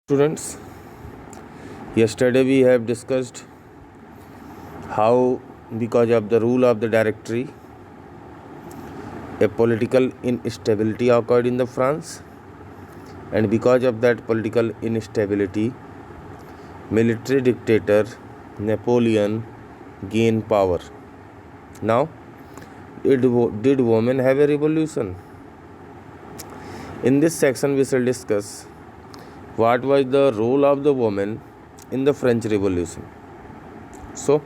Students, yesterday we have discussed how, because of the rule of the Directory, a political instability occurred in the France, and because of that political instability, military dictator Napoleon gained power. Now, did women have a revolution? In this section, we shall discuss what was the role of the woman in the French Revolution. So,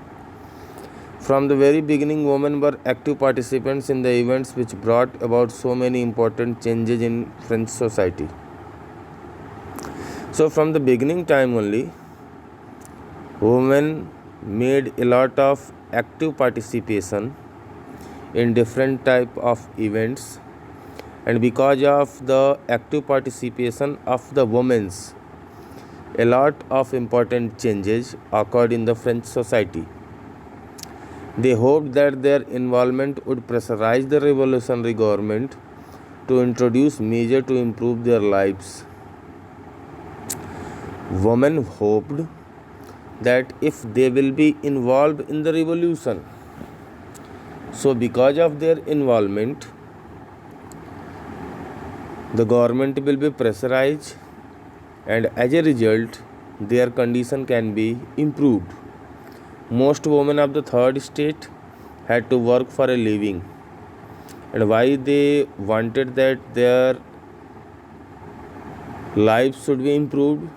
from the very beginning, women were active participants in the events which brought about so many important changes in French society. So, from the beginning time only, women made a lot of active participation in different type of events, and because of the active participation of the women, a lot of important changes occurred in the French society. They hoped that their involvement would pressurize the revolutionary government to introduce measures to improve their lives. Women hoped that if they will be involved in the revolution, so because of their involvement, the government will be pressurized, and as a result, their condition can be improved. Most women of the third state had to work for a living, and why they wanted that their lives should be improved?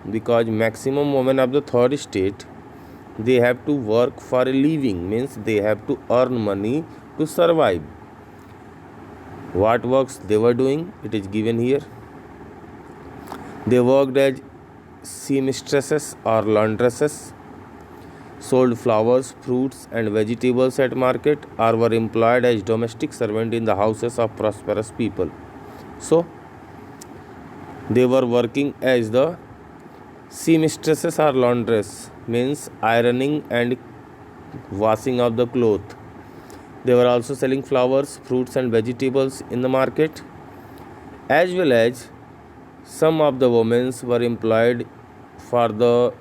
Because maximum women of the third state, they have to work for a living, means they have to earn money to survive. What works they were doing, it is given here. They worked as seamstresses or laundresses, sold flowers, fruits and vegetables at market, or were employed as domestic servants in the houses of prosperous people. So, they were working as the seamstresses or laundress, means ironing and washing of the cloth. They were also selling flowers, fruits and vegetables in the market, as well as some of the women were employed for the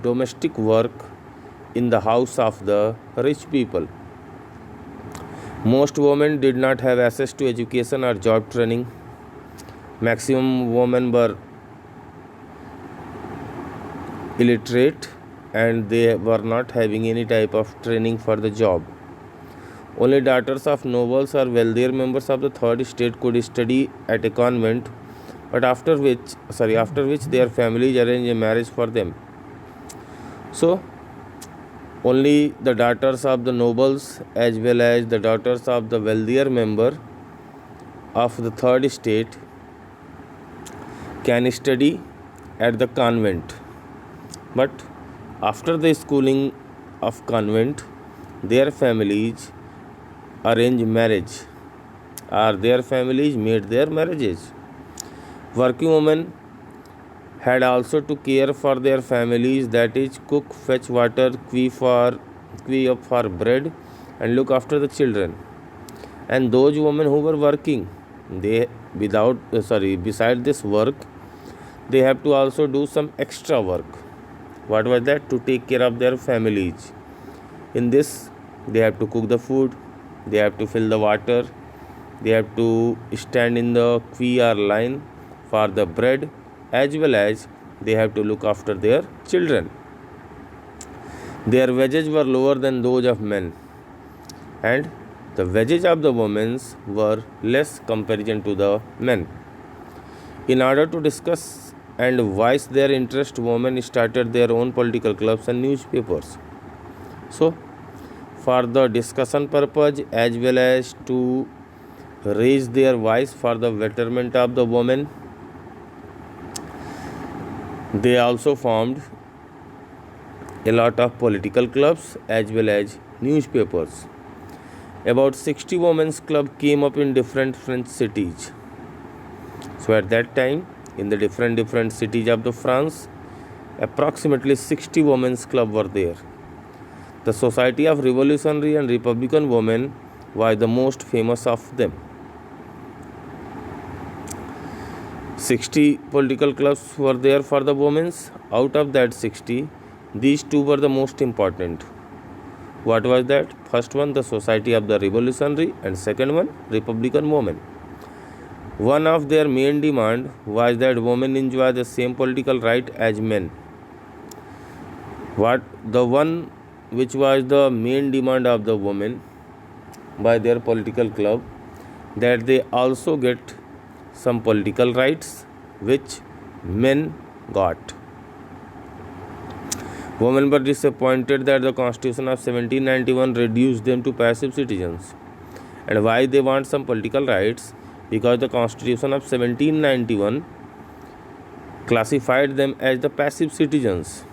domestic work in the house of the rich people. Most women did not have access to education or job training. Maximum women were illiterate and they were not having any type of training for the job. Only daughters of nobles or wealthier members of the third state could study at a convent, but after which their families arranged a marriage for them. So, only the daughters of the nobles as well as the daughters of the wealthier member of the third state can study at the convent. But after the schooling of convent, their families arrange marriage, or their families made their marriages. Working women had also to care for their families, that is, cook, fetch water, queue up for bread, and look after the children. And those women who were working, they beside this work, they have to also do some extra work. What was that? To take care of their families. In this, they have to cook the food, they have to fill the water, they have to stand in the queue or line for the bread, as well as they have to look after their children. Their wages were lower than those of men, and the wages of the women were less comparison to the men. In order to discuss and voice their interest, women started their own political clubs and newspapers. So, for the discussion purpose as well as to raise their voice for the betterment of the women, they also formed a lot of political clubs as well as newspapers. About 60 women's clubs came up in different French cities. So at that time, in the different cities of the France, approximately 60 women's clubs were there. The Society of Revolutionary and Republican Women was the most famous of them. 60 political clubs were there for the women. Out of that 60, these two were the most important. What was that? First one, the Society of the Revolutionary, and second one, Republican Women. One of their main demand was that women enjoy the same political right as men. What the one which was the main demand of the women by their political club, that they also get some political rights which men got. Women were disappointed that the Constitution of 1791 reduced them to passive citizens. And why they want some political rights? Because the Constitution of 1791 classified them as the passive citizens.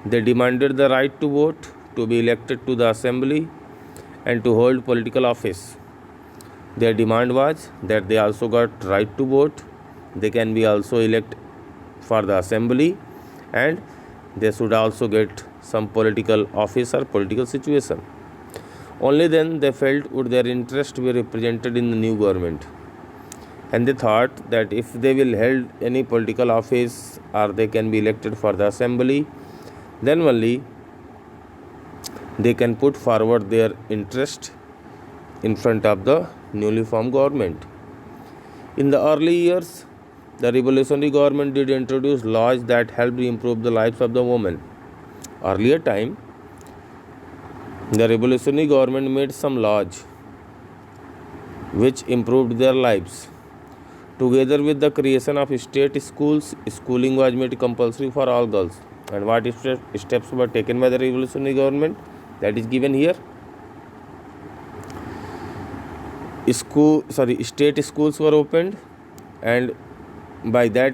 They demanded the right to vote, to be elected to the assembly, and to hold political office. Their demand was that they also got right to vote, they can be also elected for the assembly, and they should also get some political office or political situation. Only then they felt would their interest be represented in the new government. And they thought that if they will hold any political office or they can be elected for the assembly, then only they can put forward their interest in front of the newly formed government. In the early years, the revolutionary government did introduce laws that helped improve the lives of the women. Earlier time, the revolutionary government made some laws which improved their lives. Together with the creation of state schools, schooling was made compulsory for all girls. And what steps were taken by the revolutionary government? That is given here. State schools were opened, and by that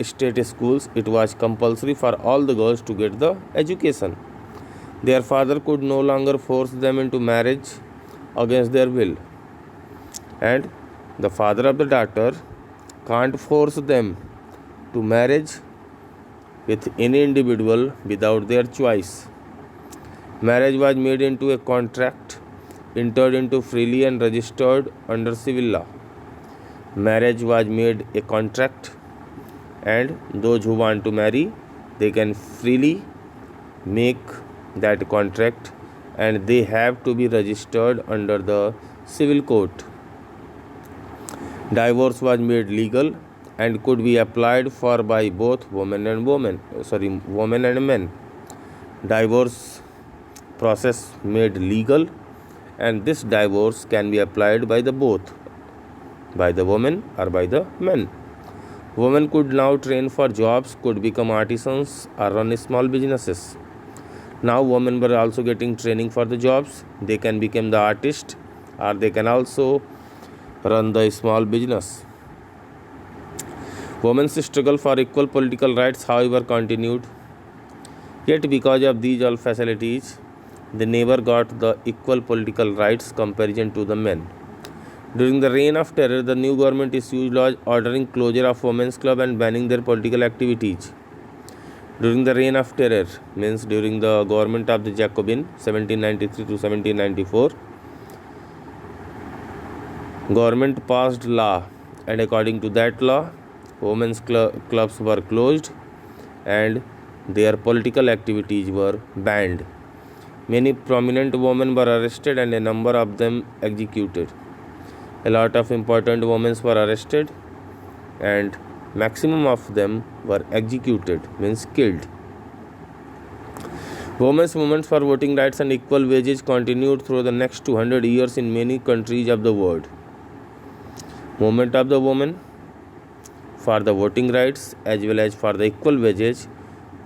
state schools it was compulsory for all the girls to get the education. Their father could no longer force them into marriage against their will, and the father of the daughter can't force them to marriage with any individual without their choice. Marriage was made into a contract, entered into freely and registered under civil law. Marriage was made a contract, and those who want to marry, they can freely make that contract, and they have to be registered under the civil court. Divorce was made legal and could be applied for by both women and men. Divorce process made legal, and this divorce can be applied by the both, by the women or by the men. Women could now train for jobs, could become artisans or run small businesses. Now women were also getting training for the jobs. They can become the artist, or they can also run the small business. Women's struggle for equal political rights, however, continued. Yet because of these all facilities, they never got the equal political rights comparison to the men. During the reign of terror, the new government issued laws ordering closure of women's club and banning their political activities. During the reign of terror, means during the government of the Jacobin 1793 to 1794, government passed law, and according to that law, women's clubs were closed and their political activities were banned. Many prominent women were arrested and a number of them executed. A lot of important women were arrested and maximum of them were executed, means killed. Women's movements for voting rights and equal wages continued through the next 200 years in many countries of the world. Movement of the women for the voting rights as well as for the equal wages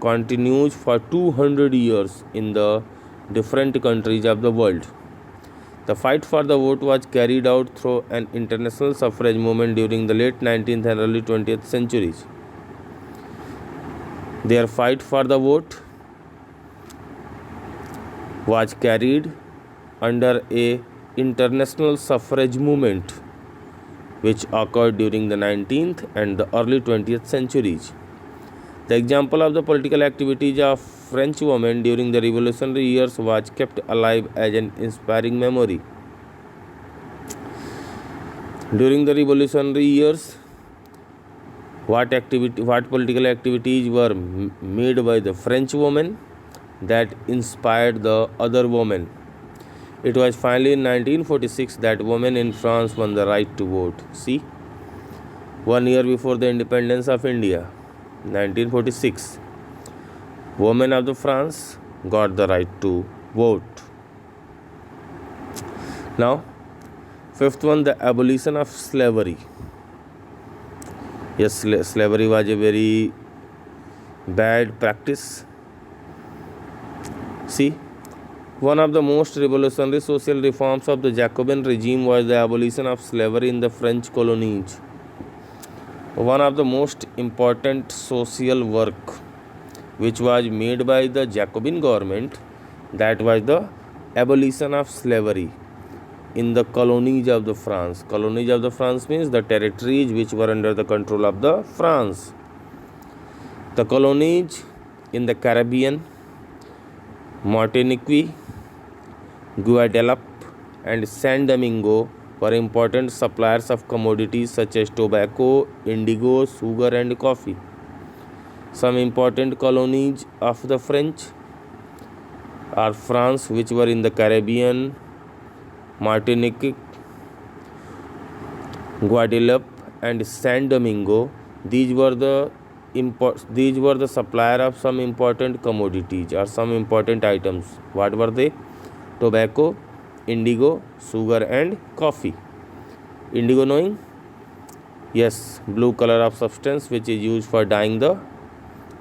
continues for 200 years in the different countries of the world. The fight for the vote was carried out through an international suffrage movement during the late 19th and early 20th centuries. Their fight for the vote was carried under a international suffrage movement which occurred during the 19th and the early 20th centuries. The example of the political activities of French women during the revolutionary years was kept alive as an inspiring memory. During the revolutionary years, What political activities were made by the French women that inspired the other women? It was finally in 1946 that women in France won the right to vote. See, 1 year before the independence of India, 1946, women of the France got the right to vote. Now, fifth one, the abolition of slavery. Yes, slavery was a very bad practice. See, one of the most revolutionary social reforms of the Jacobin regime was the abolition of slavery in the French colonies. One of the most important social work which was made by the Jacobin government, that was the abolition of slavery in the colonies of the France. Colonies of the France means the territories which were under the control of the France. The colonies in the Caribbean, Martinique, Guadeloupe and San Domingo were important suppliers of commodities such as tobacco, indigo, sugar and coffee. Some important colonies of the French are France, which were in the Caribbean, Martinique, Guadeloupe and San Domingo. These were the supplier of some important commodities or some important items. What were they? Tobacco, indigo, sugar and coffee. Indigo knowing? Yes, blue color of substance which is used for dyeing the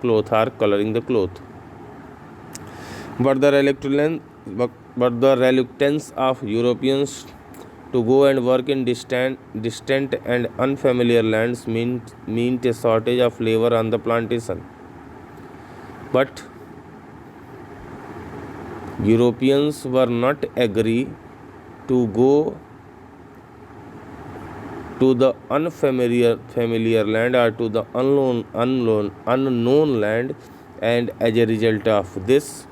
cloth or coloring the cloth. But the reluctance of Europeans to go and work in distant and unfamiliar lands meant a shortage of labor on the plantation. But Europeans were not agree to go to the familiar land or to the unknown land, and as a result of this,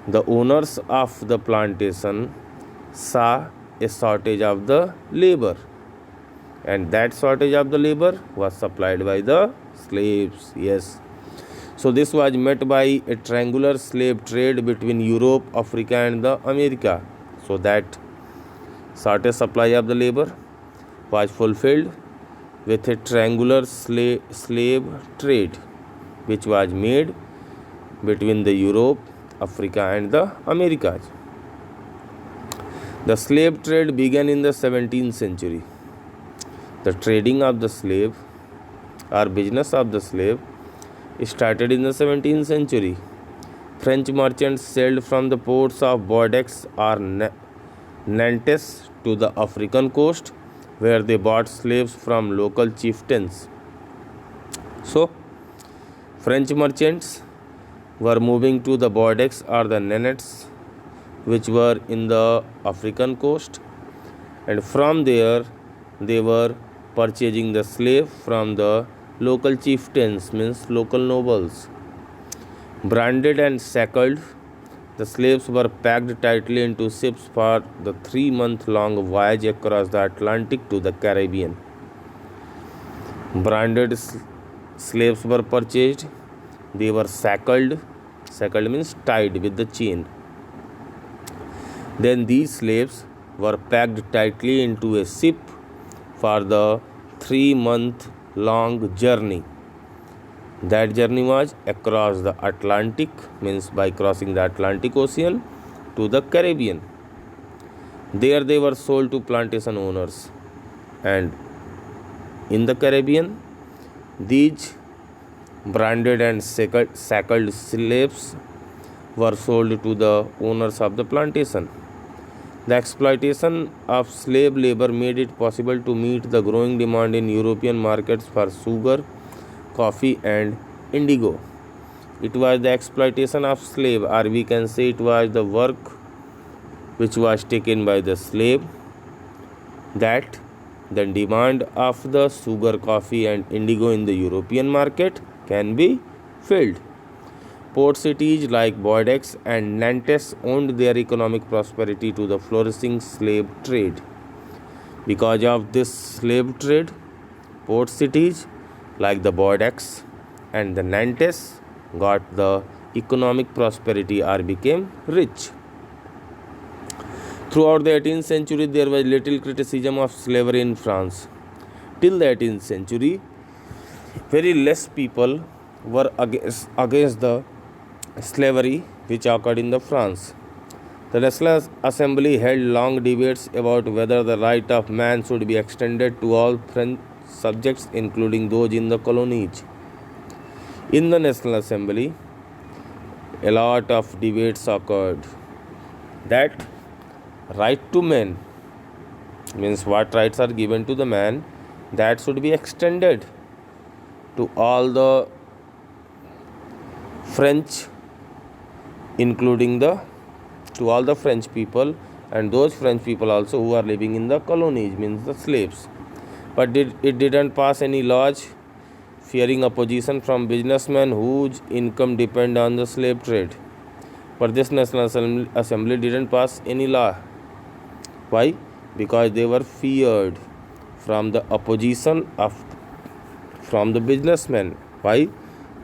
the owners of the plantation saw a shortage of the labor, and that shortage of the labor was supplied by the slaves. Yes. So this was met by a triangular slave trade between Europe, Africa and the America. So that shortage supply of the labor was fulfilled with a triangular slave trade which was made between the Europe, Africa and the Americas. The slave trade began in the 17th century. The trading of the slave or business of the slave started in the 17th century. French merchants sailed from the ports of Bordeaux or Nantes to the African coast, where they bought slaves from local chieftains. So, French merchants were moving to the Bordeaux or the Nantes, which were in the African coast, and from there they were purchasing the slave from the local chieftains, means local nobles. Branded and shackled, the slaves were packed tightly into ships for the 3-month-long voyage across the Atlantic to the Caribbean. Branded slaves were purchased. They were shackled. Shackled means tied with the chain. Then these slaves were packed tightly into a ship for the 3-month-long journey. That journey was across the Atlantic, means by crossing the Atlantic Ocean to the Caribbean. There they were sold to plantation owners, and in the Caribbean, these branded and shackled slaves were sold to the owners of the plantation. The exploitation of slave labor made it possible to meet the growing demand in European markets for sugar, coffee and indigo. It was the exploitation of slave, or we can say it was the work which was taken by the slave, that the demand of the sugar, coffee and indigo in the European market can be filled. Port cities like Bordeaux and Nantes owed their economic prosperity to the flourishing slave trade. Because of this slave trade, port cities like the Bordeaux and the Nantes got the economic prosperity or became rich. Throughout the 18th century, there was little criticism of slavery in France. Till the 18th century, very less people were against the slavery which occurred in the France. The National Assembly held long debates about whether the right of man should be extended to all French subjects, including those in the colonies. In the National Assembly, a lot of debates occurred that right to men means what rights are given to the man, that should be extended to all the French, including to all the French people, and those French people also who are living in the colonies, means the slaves. But it didn't pass any laws, fearing opposition from businessmen whose income depend on the slave trade. But this National Assembly didn't pass any law. Why? Because they were feared from the opposition from the businessmen. Why?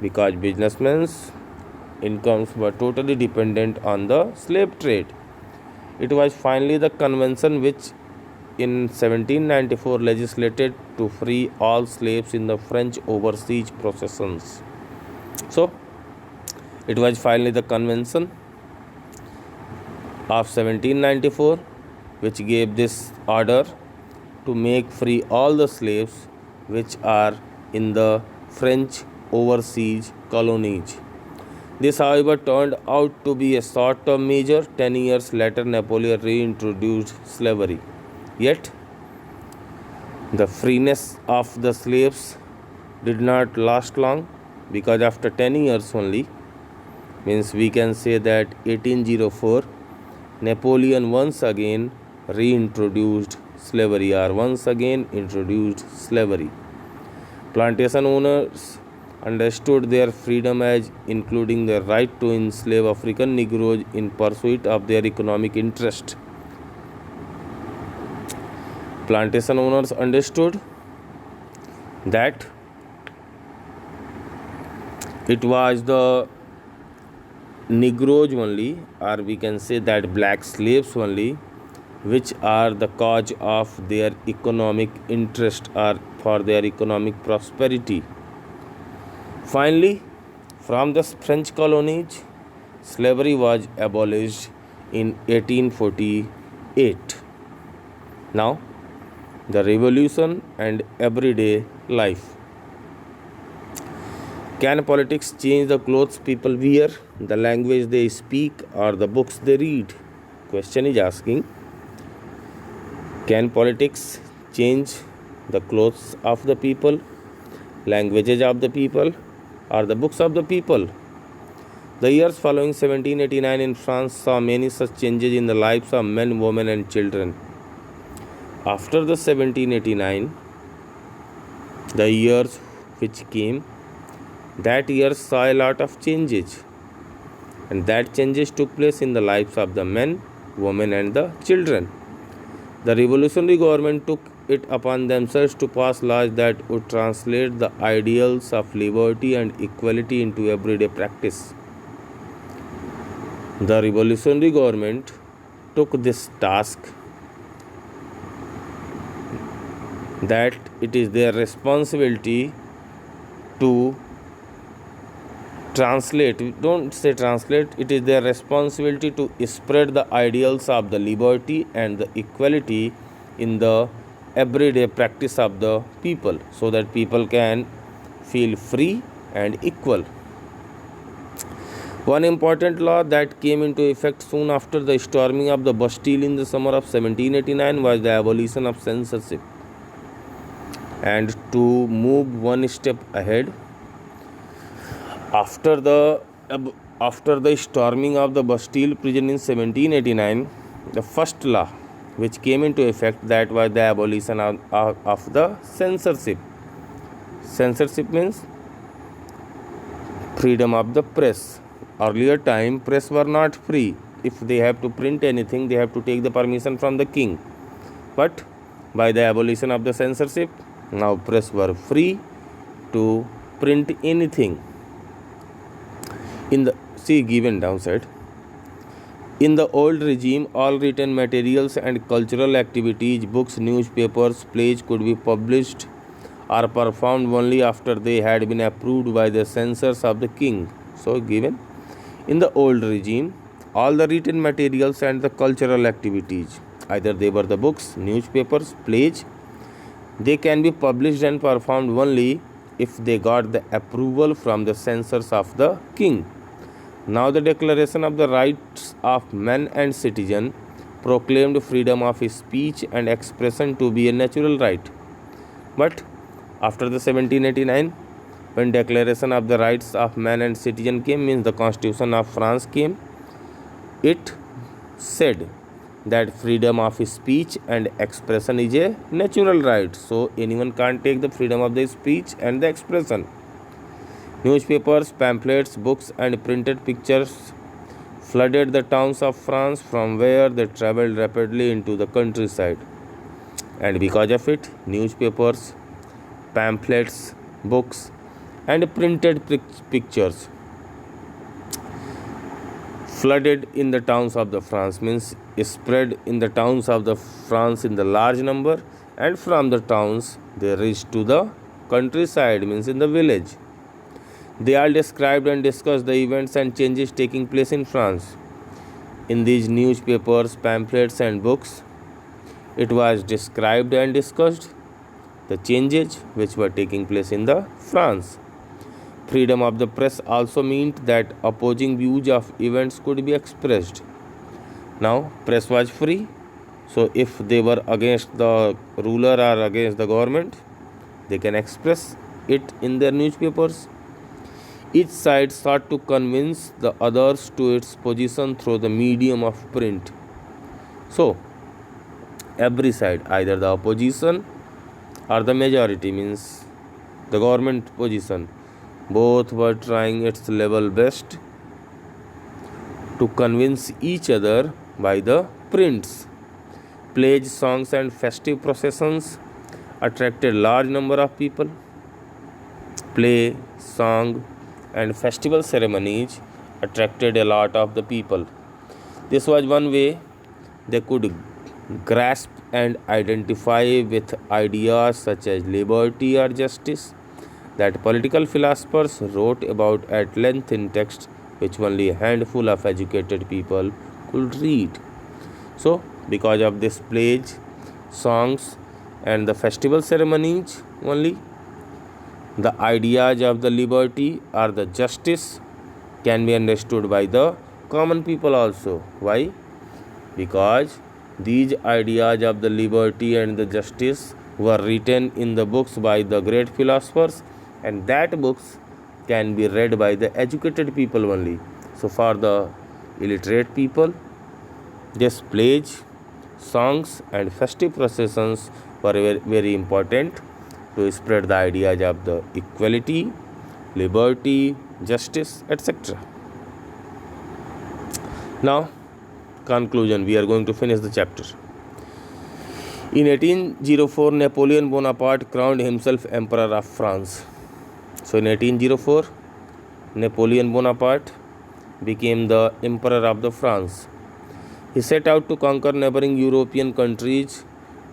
Because businessmen's incomes were totally dependent on the slave trade. It was finally the convention which in 1794 legislated to free all slaves in the French overseas possessions. So, it was finally the convention of 1794 which gave this order to make free all the slaves which are in the French overseas colonies. This, however, turned out to be a short-term measure. 10 years later, Napoleon reintroduced slavery. Yet, the freeness of the slaves did not last long, because after 10 years only, means we can say that 1804, Napoleon once again reintroduced slavery, or once again introduced slavery. Plantation owners understood their freedom as including the right to enslave African Negroes in pursuit of their economic interest. Plantation owners understood that it was the Negroes only, or we can say that black slaves only, which are the cause of their economic interest or for their economic prosperity. Finally, from the French colonies, slavery was abolished in 1848. Now, the revolution and everyday life. Can politics change the clothes people wear, the language they speak, or the books they read? Question is asking, can politics change the clothes of the people, languages of the people, or the books of the people? The years following 1789 in France saw many such changes in the lives of men, women, and children. After the 1789, the years which came, that year saw a lot of changes, and that changes took place in the lives of the men, women, and the children. The revolutionary government took it upon themselves to pass laws that would translate the ideals of liberty and equality into everyday practice. The revolutionary government took this task, that it is their responsibility to it is their responsibility to spread the ideals of the liberty and the equality in the everyday practice of the people, so that people can feel free and equal. One important law that came into effect soon after the storming of the Bastille in the summer of 1789 was the abolition of censorship. And to move one step ahead, after the storming of the Bastille prison in 1789, the first law which came into effect, that was the abolition of the censorship. Censorship means freedom of the press. Earlier time, press were not free. If they have to print anything, they have to take the permission from the king. But by the abolition of the censorship, now press were free to print anything. In the see given downside, in the old regime, all written materials and cultural activities, books, newspapers, plays could be published or performed only after they had been approved by the censors of the king. So, given in the old regime, all the written materials and the cultural activities, either they were the books, newspapers, plays, they can be published and performed only if they got the approval from the censors of the king. Now, the Declaration of the Rights of Man and Citizen proclaimed freedom of speech and expression to be a natural right. But after the 1789, when Declaration of the Rights of Man and Citizen came, means the Constitution of France came, it said that freedom of speech and expression is a natural right. So anyone can't take the freedom of the speech and the expression. Newspapers, pamphlets, books, and printed pictures flooded the towns of France, from where they traveled rapidly into the countryside. And because of it, newspapers, pamphlets, books, and printed pictures flooded in the towns of the France, means spread in the towns of the France in the large number, and from the towns they reached to the countryside, means in the village. They all described and discussed the events and changes taking place in France. In these newspapers, pamphlets, and books, it was described and discussed the changes which were taking place in the France. Freedom of the press also meant that opposing views of events could be expressed. Now, press was free, so if they were against the ruler or against the government, they can express it in their newspapers. Each side sought to convince the others to its position through the medium of print. So, every side, either the opposition or the majority, means the government position, both were trying its level best to convince each other by the prints. Plays, songs, and festive processions attracted large number of people. Play, song, and festival ceremonies attracted a lot of the people. This was one way they could grasp and identify with ideas such as liberty or justice that political philosophers wrote about at length in texts which only a handful of educated people could read. So, because of this plays, songs, and the festival ceremonies only, the ideas of the liberty or the justice can be understood by the common people also. Why? Because these ideas of the liberty and the justice were written in the books by the great philosophers, and that books can be read by the educated people only. So for the illiterate people, these plays, songs, and festive processions were very, very important to spread the ideas of the equality, liberty, justice, etc. Now, conclusion, we are going to finish the chapter. In 1804, Napoleon Bonaparte crowned himself Emperor of France. So in 1804, Napoleon Bonaparte became the Emperor of the France. He set out to conquer neighboring European countries,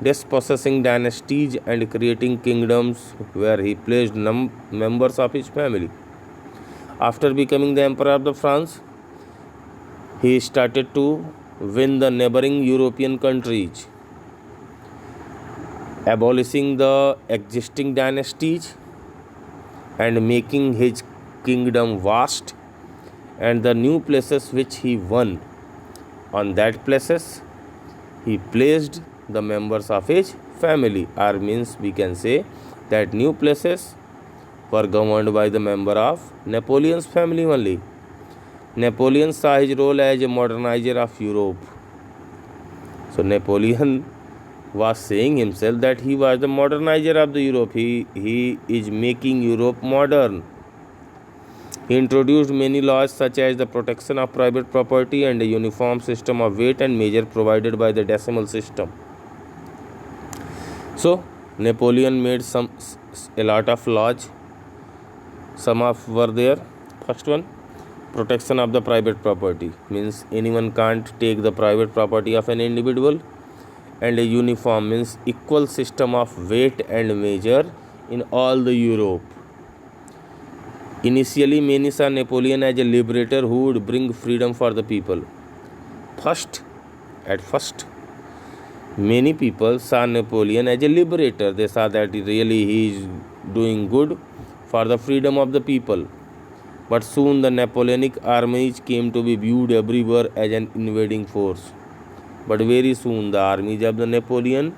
dispossessing dynasties and creating kingdoms where he placed members of his family. After becoming the Emperor of the France, he started to win the neighboring European countries, abolishing the existing dynasties and making his kingdom vast, and the new places which he won, on that places he placed the members of his family, or means we can say that new places were governed by the member of Napoleon's family only. Napoleon saw his role as a modernizer of Europe. So Napoleon was saying himself that he was the modernizer of the Europe. He is making Europe modern. He introduced many laws such as the protection of private property and a uniform system of weight and measure provided by the decimal system. So Napoleon made a lot of laws Some of were there. First one, protection of the private property, means anyone can't take the private property of an individual, and a uniform, means equal system of weight and measure in all the Europe. Initially, many saw Napoleon as a liberator who would bring freedom for the people. At first, many people saw Napoleon as a liberator. They saw that really he is doing good for the freedom of the people. But soon the Napoleonic armies came to be viewed everywhere as an invading force. But very soon the armies of the Napoleon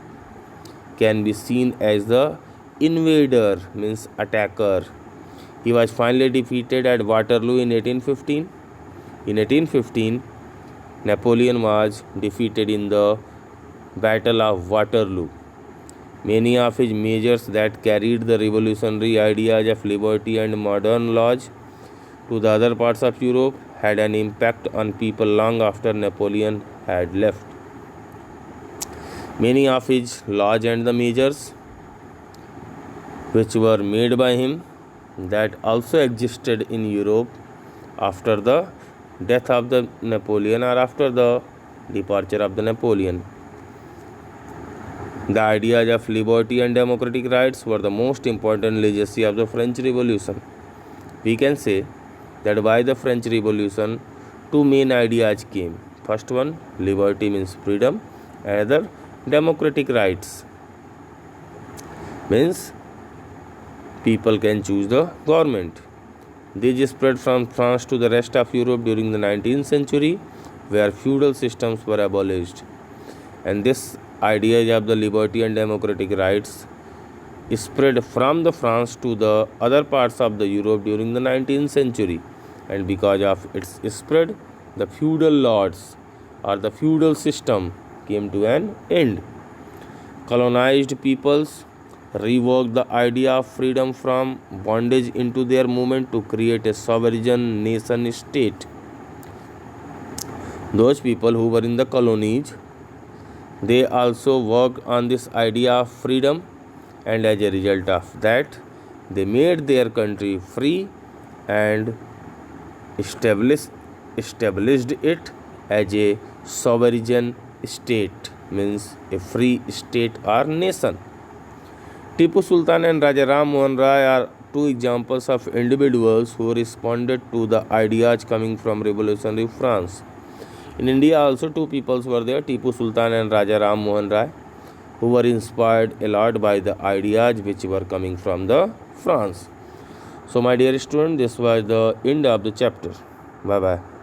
can be seen as the invader, means attacker. He was finally defeated at Waterloo in 1815. In 1815, Napoleon was defeated in the Battle of Waterloo. Many of his measures that carried the revolutionary ideas of liberty and modern laws to the other parts of Europe had an impact on people long after Napoleon had left. Many of his laws and the measures which were made by him that also existed in Europe after the death of the Napoleon or after the departure of the Napoleon. The ideas of liberty and democratic rights were the most important legacy of the French Revolution. We can say that by the French Revolution, two main ideas came. First one, liberty means freedom, another democratic rights means people can choose the government. These spread from France to the rest of Europe during the 19th century, where feudal systems were abolished. And this idea of the liberty and democratic rights spread from the France to the other parts of the Europe during the 19th century. And because of its spread, the feudal lords or the feudal system came to an end. Colonized peoples revoked the idea of freedom from bondage into their movement to create a sovereign nation state. Those people who were in the colonies, they also worked on this idea of freedom, and as a result of that, they made their country free and established it as a sovereign state, means a free state or nation. Tipu Sultan and Raja Ram Mohan Rai are two examples of individuals who responded to the ideas coming from revolutionary France. In India also two peoples were there, Tipu Sultan and Raja Ram Mohan Rai, who were inspired a lot by the ideas which were coming from the France. So my dear student, this was the end of the chapter. Bye bye.